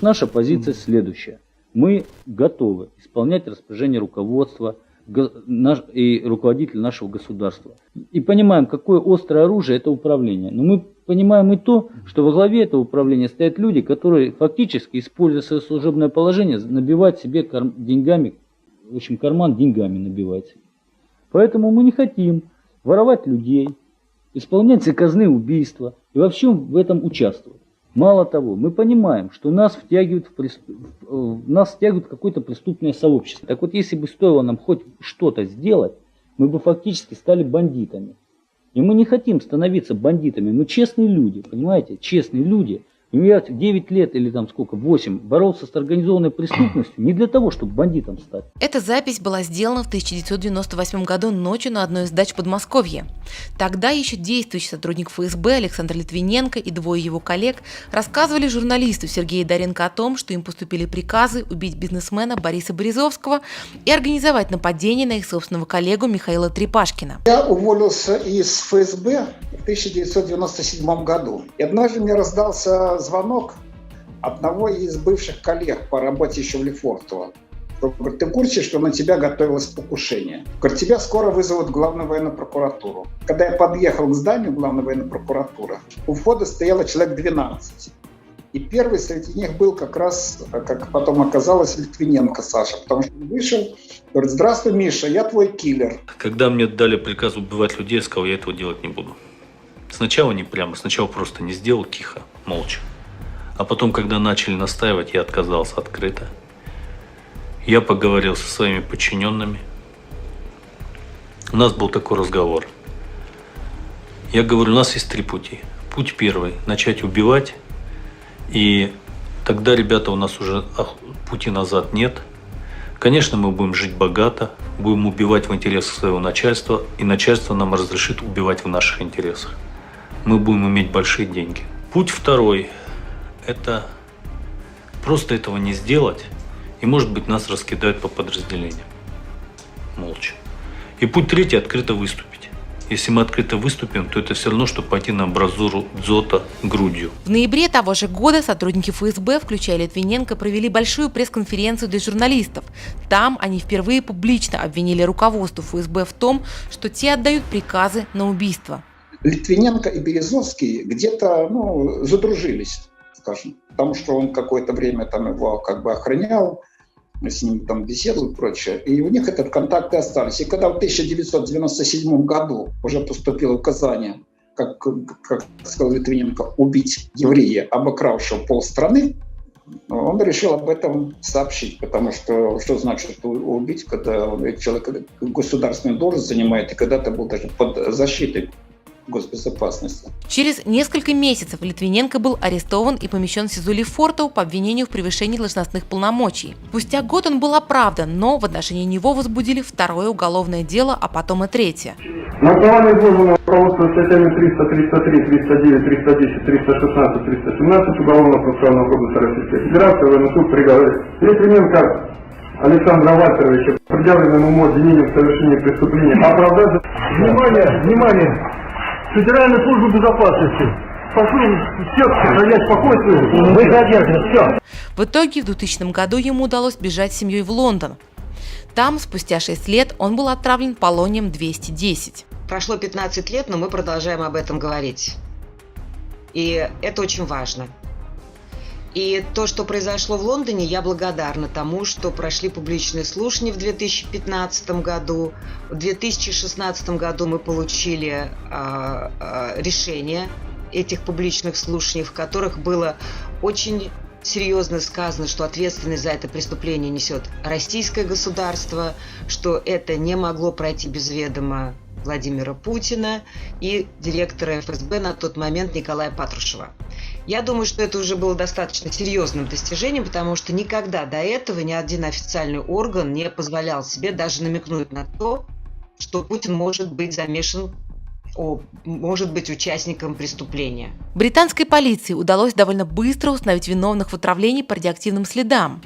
Наша позиция следующая. Мы готовы исполнять распоряжение руководства и руководителя нашего государства. И понимаем, какое острое оружие это управление. Но мы понимаем и то, что во главе этого управления стоят люди, которые фактически, используя свое служебное положение, набивают себе деньгами, в общем, карман деньгами набивать. Поэтому мы не хотим воровать людей, исполнять заказные убийства и во всем в этом участвовать. Мало того, мы понимаем, что нас втягивают в какое-то преступное сообщество. Так вот, если бы стоило нам хоть что-то сделать, мы бы фактически стали бандитами. И мы не хотим становиться бандитами. Мы честные люди, понимаете? Честные люди. Я 9 лет или там сколько, 8, боролся с организованной преступностью не для того, чтобы бандитом стать. Эта запись была сделана в 1998 году ночью на одной из дач Подмосковья. Тогда еще действующий сотрудник ФСБ Александр Литвиненко и двое его коллег рассказывали журналисту Сергею Доренко о том, что им поступили приказы убить бизнесмена Бориса Березовского и организовать нападение на их собственного коллегу Михаила Трепашкина. Я уволился из ФСБ в 1997 году. И однажды мне раздался звонок одного из бывших коллег по работе еще в Лефортово. Говорит, ты в курсе, что на тебя готовилось покушение? Говорит, тебя скоро вызовут в главную военную прокуратуру. Когда я подъехал к зданию главной военной прокуратуры, у входа стояло человек 12. И первый среди них был как раз, как потом оказалось, Литвиненко Саша. Потому что он вышел, говорит, здравствуй, Миша, я твой киллер. Когда мне дали приказ убивать людей, я сказал, я этого делать не буду. Сначала не прямо, сначала просто не сделал тихо, молча. А потом, когда начали настаивать, я отказался открыто. Я поговорил со своими подчиненными. У нас был такой разговор. Я говорю, у нас есть 3 пути. Путь первый – начать убивать. И тогда, ребята, у нас уже пути назад нет. Конечно, мы будем жить богато, будем убивать в интересах своего начальства, и начальство нам разрешит убивать в наших интересах. Мы будем иметь большие деньги. Путь второй – это просто этого не сделать, и, может быть, нас раскидают по подразделениям. Молча. И путь третий – открыто выступить. Если мы открыто выступим, то это все равно, что пойти на амбразуру дзота грудью. В ноябре того же года сотрудники ФСБ, включая Литвиненко, провели большую пресс-конференцию для журналистов. Там они впервые публично обвинили руководство ФСБ в том, что те отдают приказы на убийство. Литвиненко и Березовский где-то задружились, скажем, потому что он какое-то время там его как бы охранял, с ним там беседовал и прочее, и у них этот контакт и остались. И когда в 1997 году уже поступило указание, как сказал Литвиненко, убить еврея, обокравшего полстраны, он решил об этом сообщить, потому что значит убить, когда человек государственную должность занимает, и когда-то был даже под защитой госбезопасности. Через несколько месяцев Литвиненко был арестован и помещен в СИЗО Лефортово по обвинению в превышении должностных полномочий. Спустя год он был оправдан, но в отношении него возбудили 2-е уголовное дело, а потом и 3-е. На основании вызванного руководством статьями 300, 303, 309, 310, 316, 317 Уголовного процессуального кодекса Российской Федерации военный суд приговорил Литвиненко Александра Вальтеровича к предъявленному обвинению в совершении преступления оправдать. Внимание! Федеральная служба безопасности. Прошу всех сохранять спокойствие. Вы задержаны. Все. В итоге в 2000 году ему удалось бежать с семьей в Лондон. Там, спустя 6 лет, он был отправлен полонием-210. Прошло 15 лет, но мы продолжаем об этом говорить. И это очень важно. И то, что произошло в Лондоне, я благодарна тому, что прошли публичные слушания в 2015 году. В 2016 году мы получили решение этих публичных слушаний, в которых было очень серьезно сказано, что ответственность за это преступление несет российское государство, что это не могло пройти без ведома Владимира Путина и директора ФСБ на тот момент Николая Патрушева. Я думаю, что это уже было достаточно серьезным достижением, потому что никогда до этого ни один официальный орган не позволял себе даже намекнуть на то, что Путин может быть замешан, может быть участником преступления. Британской полиции удалось довольно быстро установить виновных в отравлении по радиоактивным следам.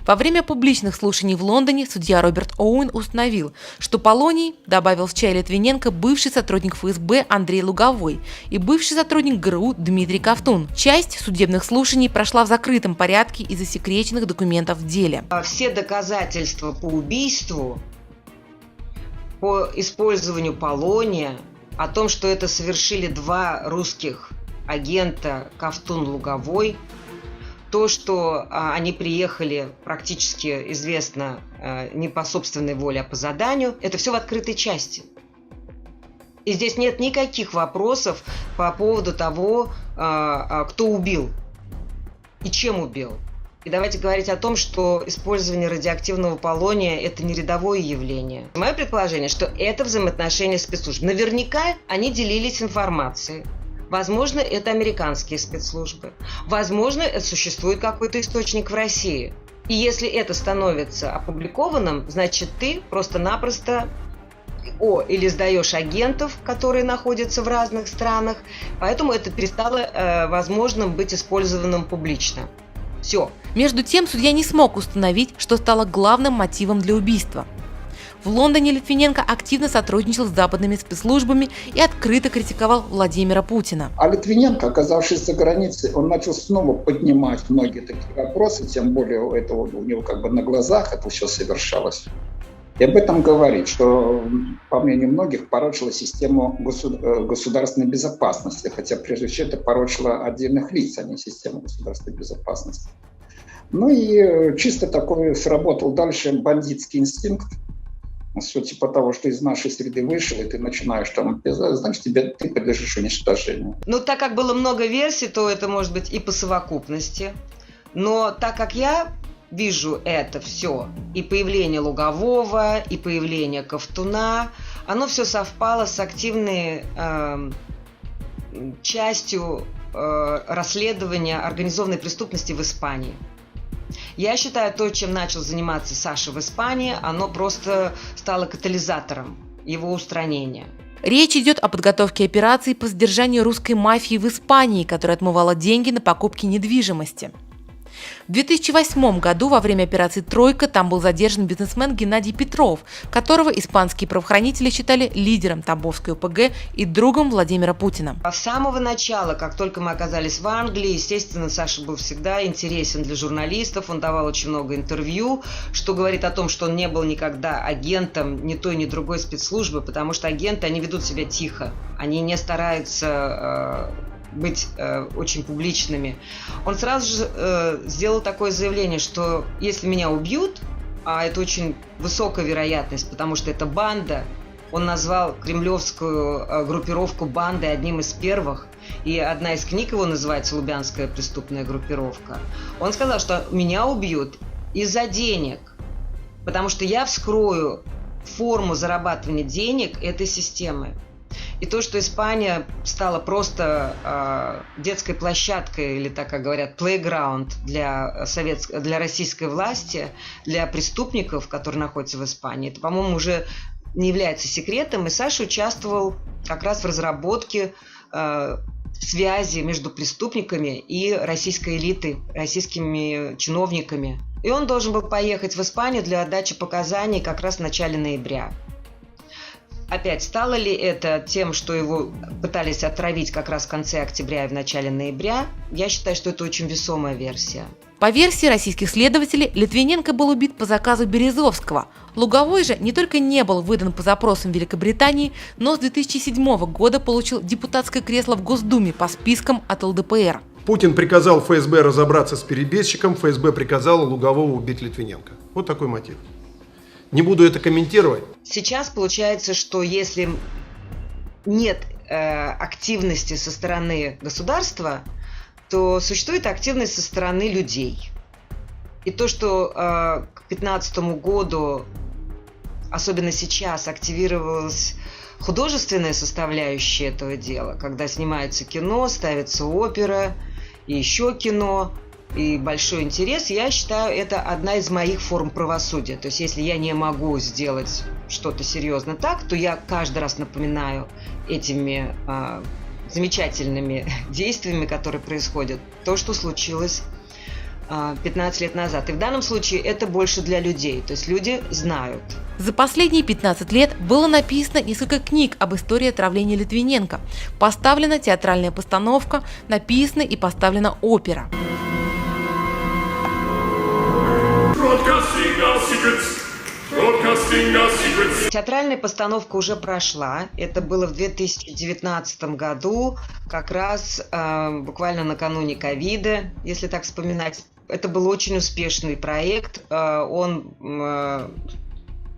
Во время публичных слушаний в Лондоне судья Роберт Оуэн установил, что Полоний добавил в чай Литвиненко бывший сотрудник ФСБ Андрей Луговой и бывший сотрудник ГРУ Дмитрий Ковтун. Часть судебных слушаний прошла в закрытом порядке из засекреченных документов в деле. Все доказательства по убийству, по использованию полония, о том, что это совершили два русских агента Ковтун-Луговой, то, что они приехали, практически известно, не по собственной воле, а по заданию, это все в открытой части. И здесь нет никаких вопросов по поводу того, кто убил и чем убил. И давайте говорить о том, что использование радиоактивного полония – это не рядовое явление. Мое предположение, что это взаимоотношения спецслужб. Наверняка они делились информацией. Возможно, это американские спецслужбы. Возможно, это существует какой-то источник в России. И если это становится опубликованным, значит, ты просто-напросто или сдаешь агентов, которые находятся в разных странах, поэтому это перестало возможным быть использованным публично. Все. Между тем, судья не смог установить, что стало главным мотивом для убийства. В Лондоне Литвиненко активно сотрудничал с западными спецслужбами и открыто критиковал Владимира Путина. А Литвиненко, оказавшись за границей, он начал снова поднимать многие такие вопросы, тем более у него как бы на глазах это все совершалось. И об этом говорит, что, по мнению многих, порочила систему государственной безопасности, хотя прежде всего это порочило отдельных лиц, а не систему государственной безопасности. Ну и чисто такой сработал дальше бандитский инстинкт, все типа того, что из нашей среды вышел, и ты начинаешь там, значит, ты подлежишь уничтожению. Ну, так как было много версий, то это может быть и по совокупности. Но так как я вижу это все, и появление Лугового, и появление Ковтуна, оно все совпало с активной частью расследования организованной преступности в Испании. Я считаю, то, чем начал заниматься Саша в Испании, оно просто стало катализатором его устранения. Речь идет о подготовке операции по задержанию русской мафии в Испании, которая отмывала деньги на покупки недвижимости. В 2008 году во время операции «Тройка» там был задержан бизнесмен Геннадий Петров, которого испанские правоохранители считали лидером Тамбовской ОПГ и другом Владимира Путина. С самого начала, как только мы оказались в Англии, естественно, Саша был всегда интересен для журналистов, он давал очень много интервью, что говорит о том, что он не был никогда агентом ни той, ни другой спецслужбы, потому что агенты, они ведут себя тихо, они не стараются быть очень публичными. Он сразу же сделал такое заявление, что если меня убьют, а это очень высокая вероятность, потому что это банда, он назвал кремлевскую группировку бандой одним из первых, и одна из книг его называется «Лубянская преступная группировка». Он сказал, что меня убьют из-за денег, потому что я вскрою форму зарабатывания денег этой системы. И то, что Испания стала просто детской площадкой, или так как говорят, playground для российской власти, для преступников, которые находятся в Испании, это, по-моему, уже не является секретом. И Саша участвовал как раз в разработке связи между преступниками и российской элитой, российскими чиновниками. И он должен был поехать в Испанию для отдачи показаний как раз в начале ноября. Опять, стало ли это тем, что его пытались отравить как раз в конце октября и в начале ноября? Я считаю, что это очень весомая версия. По версии российских следователей, Литвиненко был убит по заказу Березовского. Луговой же не только не был выдан по запросам Великобритании, но с 2007 года получил депутатское кресло в Госдуме по спискам от ЛДПР. Путин приказал ФСБ разобраться с перебежчиком, ФСБ приказало Лугового убить Литвиненко. Вот такой мотив. Не буду это комментировать. Сейчас получается, что если нет активности со стороны государства, то существует активность со стороны людей. И то, что к 2015 году, особенно сейчас, активировалась художественная составляющая этого дела, когда снимается кино, ставится опера и еще кино, и большой интерес, я считаю, это одна из моих форм правосудия. То есть, если я не могу сделать что-то серьезно так, то я каждый раз напоминаю этими замечательными действиями, которые происходят, то, что случилось 15 лет назад. И в данном случае это больше для людей, то есть люди знают. За последние 15 лет было написано несколько книг об истории отравления Литвиненко, поставлена театральная постановка, написана и поставлена опера. Театральная постановка уже прошла. Это было в 2019 году, как раз буквально накануне ковида, если так вспоминать. Это был очень успешный проект.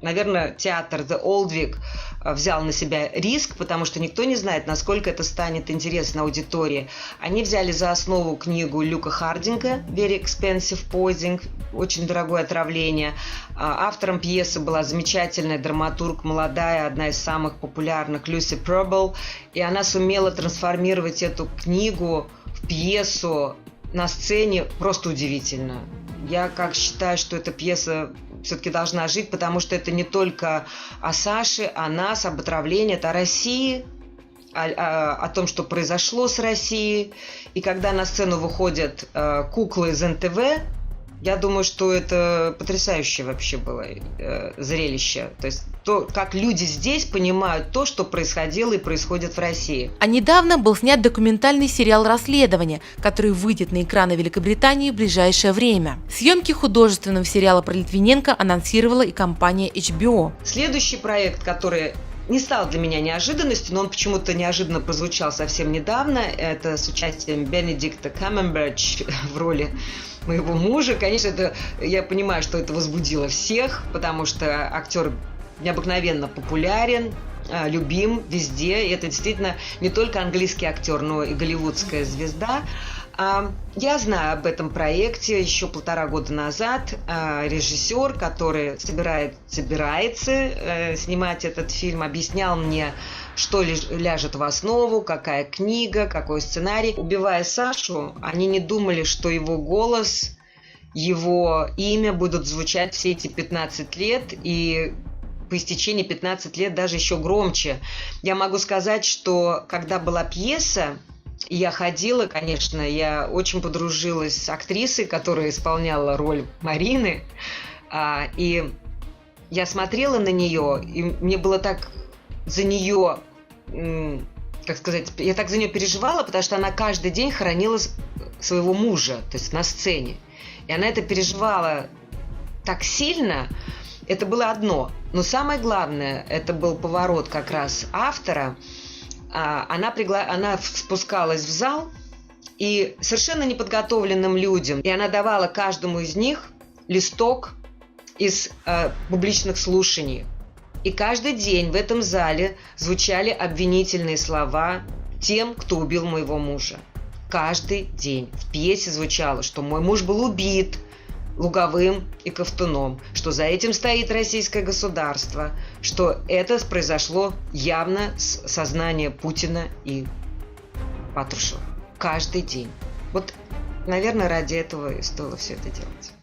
Наверное, театр The Old Vic взял на себя риск, потому что никто не знает, насколько это станет интересно аудитории. Они взяли за основу книгу Люка Хардинга «Very Expensive Poisoning», очень дорогое отравление. Автором пьесы была замечательная драматург, молодая, одна из самых популярных, Люси Пробл. И она сумела трансформировать эту книгу в пьесу на сцене просто удивительно. Я считаю, что эта пьеса все-таки должна жить, потому что это не только о Саше, о нас, об отравлении, это о России, о том, что произошло с Россией. И когда на сцену выходят куклы из НТВ, я думаю, что это потрясающее вообще было зрелище. То есть то, как люди здесь понимают то, что происходило и происходит в России. А недавно был снят документальный сериал «Расследование», который выйдет на экраны Великобритании в ближайшее время. Съемки художественного сериала про Литвиненко анонсировала и компания HBO. Следующий проект, который не стал для меня неожиданностью, но он почему-то неожиданно прозвучал совсем недавно, это с участием Бенедикта Камбербэтч в роли моего мужа. Конечно, я понимаю, что это возбудило всех, потому что актер необыкновенно популярен, любим везде. И это действительно не только английский актер, но и голливудская звезда. Я знаю об этом проекте еще 1,5 года назад. Режиссер, который собирается снимать этот фильм, объяснял мне, что ляжет в основу, какая книга, какой сценарий. Убивая Сашу, они не думали, что его голос, его имя будут звучать все эти 15 лет, и по истечении 15 лет даже еще громче. Я могу сказать, что когда была пьеса, и я ходила, конечно, я очень подружилась с актрисой, которая исполняла роль Марины, и я смотрела на нее, и мне было так за нее, я так за нее переживала, потому что она каждый день хоронила своего мужа, то есть на сцене. И она это переживала так сильно, это было одно. Но самое главное, это был поворот как раз автора. Она спускалась в зал, и совершенно неподготовленным людям, и она давала каждому из них листок из публичных слушаний. И каждый день в этом зале звучали обвинительные слова тем, кто убил моего мужа. Каждый день в пьесе звучало, что мой муж был убит Луговым и Ковтуном, что за этим стоит российское государство, что это произошло явно с сознания Путина и Патрушева. Каждый день. Вот, наверное, ради этого и стоило все это делать.